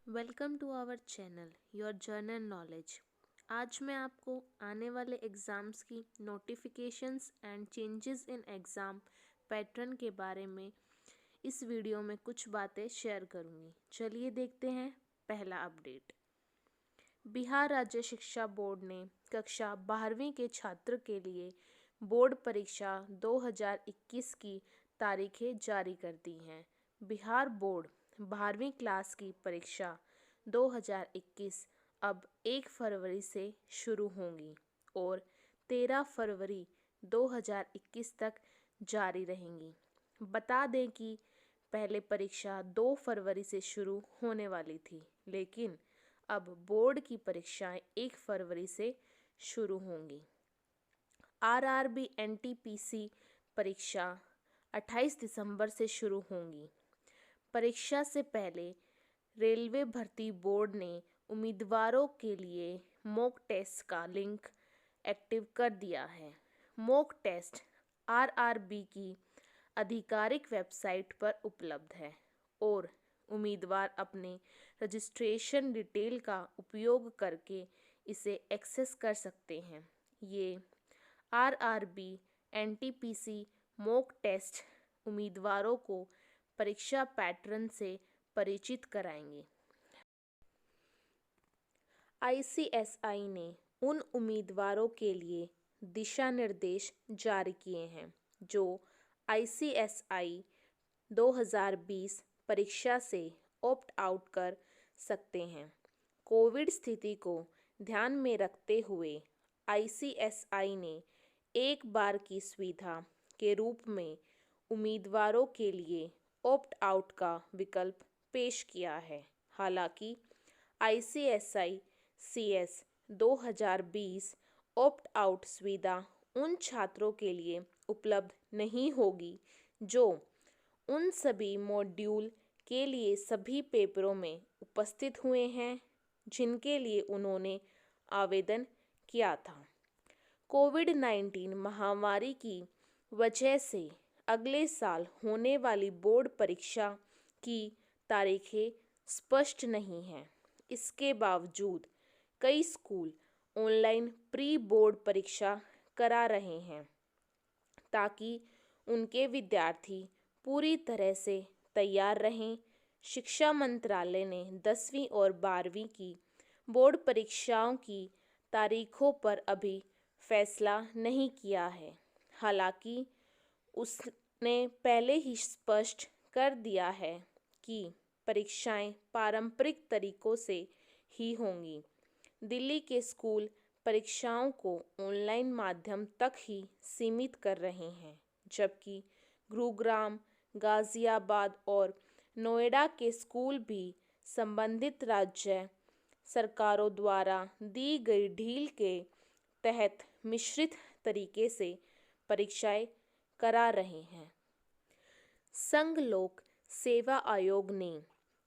Welcome to our channel your general knowledge. आज मैं आपको आने वाले एग्ज़ाम्स की notifications and changes in exam pattern के बारे में इस वीडियो में कुछ बातें शेयर करूंगी। चलिए देखते हैं पहला अपडेट। बिहार राज्य शिक्षा बोर्ड ने कक्षा 12वीं के छात्र के लिए बोर्ड परीक्षा 2021 की तारीखें जारी कर दी हैं। बिहार बोर्ड 12वीं क्लास की परीक्षा 2021 अब 1 फरवरी से शुरू होंगी और 13 फरवरी 2021 तक जारी रहेंगी। बता दें कि पहले परीक्षा 2 फरवरी से शुरू होने वाली थी, लेकिन अब बोर्ड की परीक्षाएं 1 फरवरी से शुरू होंगी। आरआरबी एनटीपीसी परीक्षा 28 दिसंबर से शुरू होंगी। परीक्षा से पहले रेलवे भर्ती बोर्ड ने उम्मीदवारों के लिए मॉक टेस्ट का लिंक एक्टिव कर दिया है। मॉक टेस्ट आरआरबी की आधिकारिक वेबसाइट पर उपलब्ध है और उम्मीदवार अपने रजिस्ट्रेशन डिटेल का उपयोग करके इसे एक्सेस कर सकते हैं। ये आरआरबी एनटीपीसी मॉक टेस्ट उम्मीदवारों को परीक्षा पैटर्न से परिचित कराएंगे। आईसीएसआई ने उन उम्मीदवारों के लिए दिशा निर्देश जारी किए हैं जो आईसीएसआई 2020 परीक्षा से ऑप्ट आउट कर सकते हैं। कोविड स्थिति को ध्यान में रखते हुए आईसीएसआई ने एक बार की सुविधा के रूप में उम्मीदवारों के लिए ऑप्ट आउट का विकल्प पेश किया है। हालांकि आईसीएसआई सीएस 2020 ऑप्ट आउट सुविधा उन छात्रों के लिए उपलब्ध नहीं होगी जो उन सभी मॉड्यूल के लिए सभी पेपरों में उपस्थित हुए हैं जिनके लिए उन्होंने आवेदन किया था। कोविड-19 महामारी की वजह से अगले साल होने वाली बोर्ड परीक्षा की तारीखें स्पष्ट नहीं हैं। इसके बावजूद कई स्कूल ऑनलाइन प्री बोर्ड परीक्षा करा रहे हैं ताकि उनके विद्यार्थी पूरी तरह से तैयार रहें। शिक्षा मंत्रालय ने 10वीं और 12वीं की बोर्ड परीक्षाओं की तारीखों पर अभी फैसला नहीं किया है। हालांकि उसने पहले ही स्पष्ट कर दिया है कि परीक्षाएं पारंपरिक तरीकों से ही होंगी। दिल्ली के स्कूल परीक्षाओं को ऑनलाइन माध्यम तक ही सीमित कर रहे हैं, जबकि गुरुग्राम, गाजियाबाद और नोएडा के स्कूल भी संबंधित राज्य सरकारों द्वारा दी गई ढील के तहत मिश्रित तरीके से परीक्षाएं करा रहे हैं। संघ लोक सेवा आयोग ने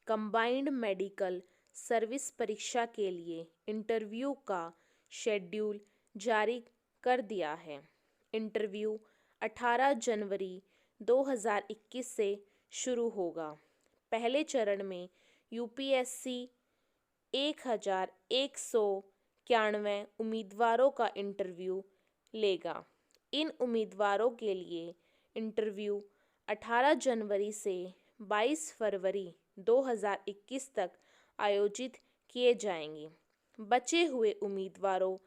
कंबाइंड मेडिकल सर्विस परीक्षा के लिए इंटरव्यू का शेड्यूल जारी कर दिया है। इंटरव्यू 18 जनवरी 2021 से शुरू होगा। पहले चरण में यूपीएससी 1191 उम्मीदवारों का इंटरव्यू लेगा। इन उम्मीदवारों के लिए इंटरव्यू 18 जनवरी से 22 फरवरी 2021 तक आयोजित किए जाएंगे। बचे हुए उम्मीदवारों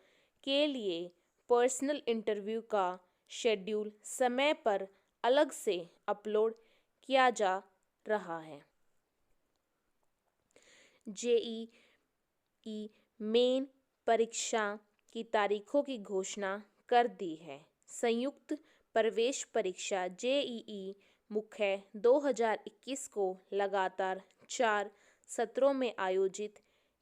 के लिए पर्सनल इंटरव्यू का शेड्यूल समय पर अलग से अपलोड किया जा रहा है। जेईई मेन परीक्षा की तारीखों की घोषणा कर दी है। संयुक्त प्रवेश परीक्षा जेईई मुख्य 2021 को लगातार 4 सत्रों में आयोजित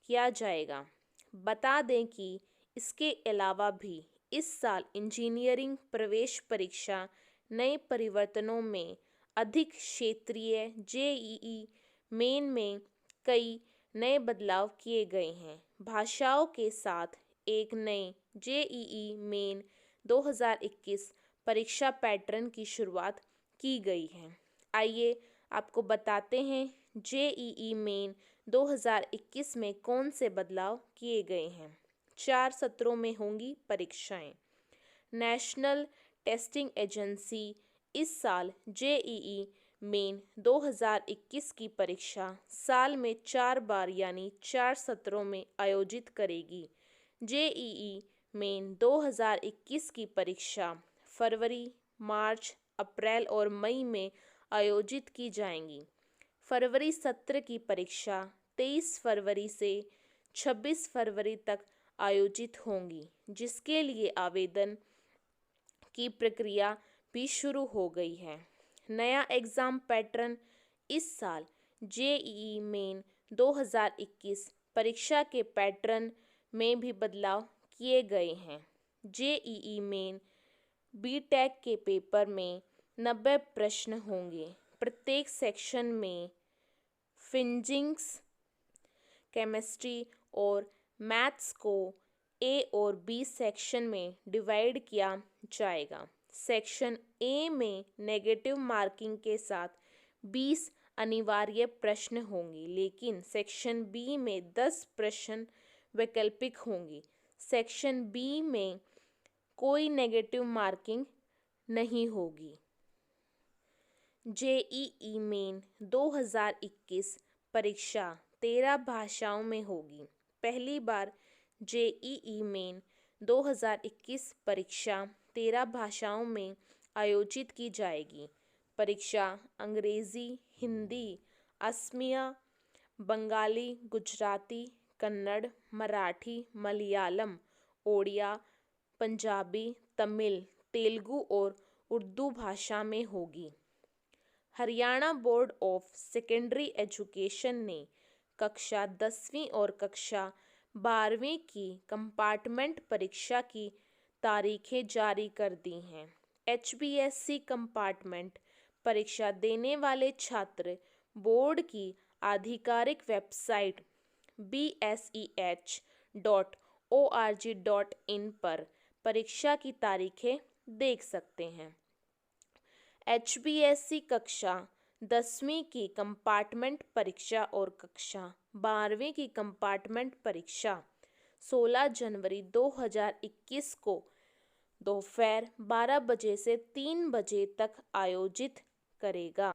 किया जाएगा। बता दें कि इसके अलावा भी इस साल इंजीनियरिंग प्रवेश परीक्षा नए परिवर्तनों में अधिक क्षेत्रीय जेईई मेन में कई नए बदलाव किए गए हैं। भाषाओं के साथ एक नए जेईई मेन 2021 परीक्षा पैटर्न की शुरुआत की गई है। आइए आपको बताते हैं जेईई मेन 2021 में कौन से बदलाव किए गए हैं? 4 सत्रों में होंगी परीक्षाएं। नेशनल टेस्टिंग एजेंसी इस साल जेईई मेन 2021 की परीक्षा साल में 4 बार यानी 4 सत्रों में आयोजित करेगी। जेईई मेन 2021 की परीक्षा फरवरी, मार्च, अप्रैल और मई में आयोजित की जाएंगी। फरवरी सत्र की परीक्षा 23 फरवरी से 26 फरवरी तक आयोजित होंगी, जिसके लिए आवेदन की प्रक्रिया भी शुरू हो गई है। नया एग्ज़ाम पैटर्न इस साल जेईई मेन 2021 परीक्षा के पैटर्न में भी बदलाव किए गए हैं। जेईई मेन बीटेक के पेपर में 90 प्रश्न होंगे। प्रत्येक सेक्शन में फिजिक्स, केमिस्ट्री और मैथ्स को ए और बी सेक्शन में डिवाइड किया जाएगा। सेक्शन ए में नेगेटिव मार्किंग के साथ 20 अनिवार्य प्रश्न होंगे, लेकिन सेक्शन बी में 10 प्रश्न वैकल्पिक होंगे। सेक्शन बी में कोई नेगेटिव मार्किंग नहीं होगी। जेईई मेन 2021 परीक्षा 13 भाषाओं में होगी। पहली बार जेईई मेन 2021 परीक्षा 13 भाषाओं में आयोजित की जाएगी। परीक्षा अंग्रेज़ी, हिंदी, असमिया, बंगाली, गुजराती, कन्नड़, मराठी, मलयालम, ओडिया, पंजाबी, तमिल, तेलुगु और उर्दू भाषा में होगी। Haryana board of secondary education ने कक्षा 10वीं और कक्षा 12वीं की कंपार्टमेंट परीक्षा की तारीखें जारी कर दी हैं। एचबीएससी कंपार्टमेंट परीक्षा देने वाले छात्र बोर्ड की आधिकारिक वेबसाइट bseh.org.in पर परीक्षा की तारीखें देख सकते हैं। एचबीएससी कक्षा 10वीं की कंपार्टमेंट परीक्षा और कक्षा 12वीं की कंपार्टमेंट परीक्षा 16 जनवरी 2021 को दोपहर 12 बजे से 3 बजे तक आयोजित करेगा।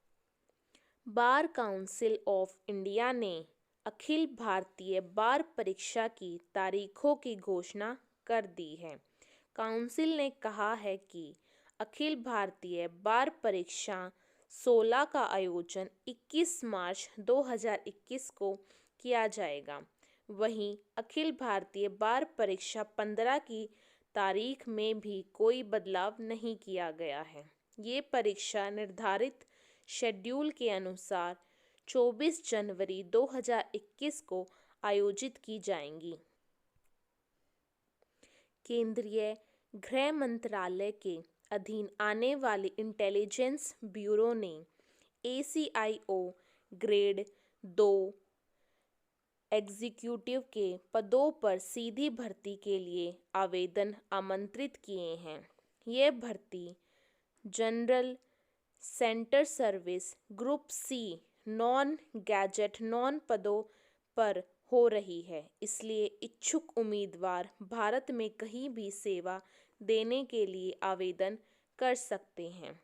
बार काउंसिल ऑफ इंडिया ने अखिल भारतीय बार परीक्षा की तारीखों की घोषणा कर दी है। काउंसिल ने कहा है कि अखिल भारतीय बार परीक्षा 16 का आयोजन 21 मार्च 2021 को किया जाएगा। वहीं अखिल भारतीय बार परीक्षा 15 की तारीख में भी कोई बदलाव नहीं किया गया है। ये परीक्षा निर्धारित शेड्यूल के अनुसार 24 जनवरी 2021 को आयोजित की जाएंगी। केंद्रीय गृह मंत्रालय के अधीन आने वाली इंटेलिजेंस ब्यूरो ने ACIO ग्रेड 2 एग्जीक्यूटिव के पदों पर सीधी भर्ती के लिए आवेदन आमंत्रित किए हैं। ये भर्ती general centre service group C non gadget non पदों पर हो रही है। इसलिए इच्छुक उम्मीदवार भारत में कहीं भी सेवा देने के लिए आवेदन कर सकते हैं।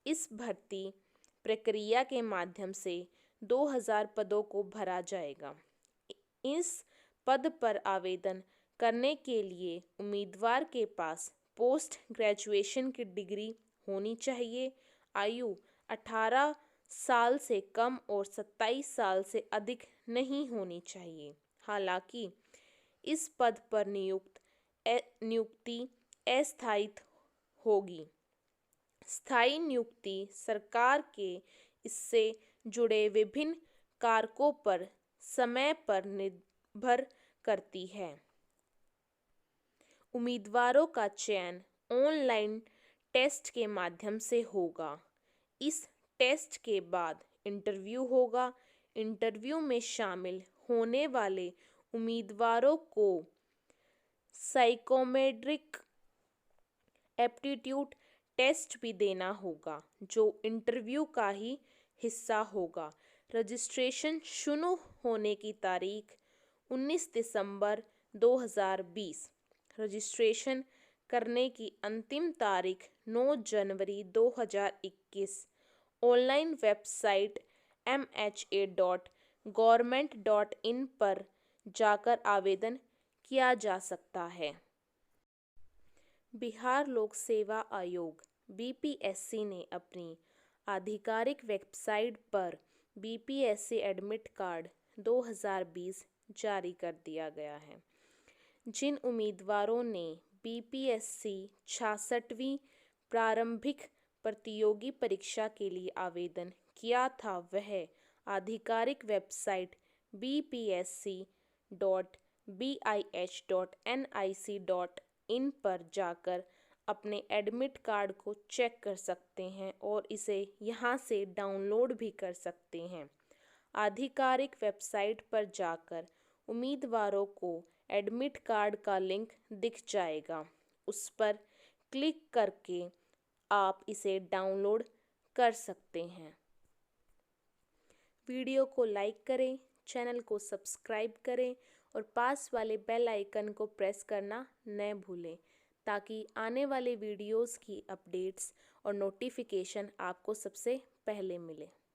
इस भर्ती प्रक्रिया के माध्यम से 2000 पदों को भरा जाएगा। इस पद पर आवेदन करने के लिए उम्मीदवार के पास पोस्ट ग्रेजुएशन की डिग्री होनी चाहिए। आयु 18 साल से कम और 27 साल से अधिक नहीं होनी चाहिए। हालांकि इस पद पर नियुक्ति अस्थायी होगी। स्थायी नियुक्ति सरकार के इससे जुड़े विभिन्न कारकों पर समय पर निर्भर करती है। उम्मीदवारों का चयन ऑनलाइन टेस्ट के माध्यम से होगा। इस टेस्ट के बाद इंटरव्यू होगा। इंटरव्यू में शामिल होने वाले उम्मीदवारों को साइकोमेट्रिक एप्टीट्यूड टेस्ट भी देना होगा, जो इंटरव्यू का ही हिस्सा होगा। रजिस्ट्रेशन शुरू होने की तारीख 19 दिसंबर 2020। रजिस्ट्रेशन करने की अंतिम तारीख 9 जनवरी 2021। ऑनलाइन वेबसाइट mha.government.in पर जाकर आवेदन किया जा सकता है। बिहार लोक सेवा आयोग बीपीएससी ने अपनी आधिकारिक वेबसाइट पर बीपीएससी एडमिट कार्ड 2020 जारी कर दिया गया है। जिन उम्मीदवारों ने बीपीएससी 66वीं प्रारंभिक प्रतियोगी परीक्षा के लिए आवेदन किया था, वह आधिकारिक वेबसाइट bpsc.bih.nic.in पर जाकर अपने एडमिट कार्ड को चेक कर सकते हैं और इसे यहां से डाउनलोड भी कर सकते हैं। आधिकारिक वेबसाइट पर जाकर उम्मीदवारों को एडमिट कार्ड का लिंक दिख जाएगा। उस पर क्लिक करके आप इसे डाउनलोड कर सकते हैं। वीडियो को लाइक करें, चैनल को सब्सक्राइब करें और पास वाले बेल आइकन को प्रेस करना न भूलें ताकि आने वाले वीडियोस की अपडेट्स और नोटिफिकेशन आपको सबसे पहले मिले।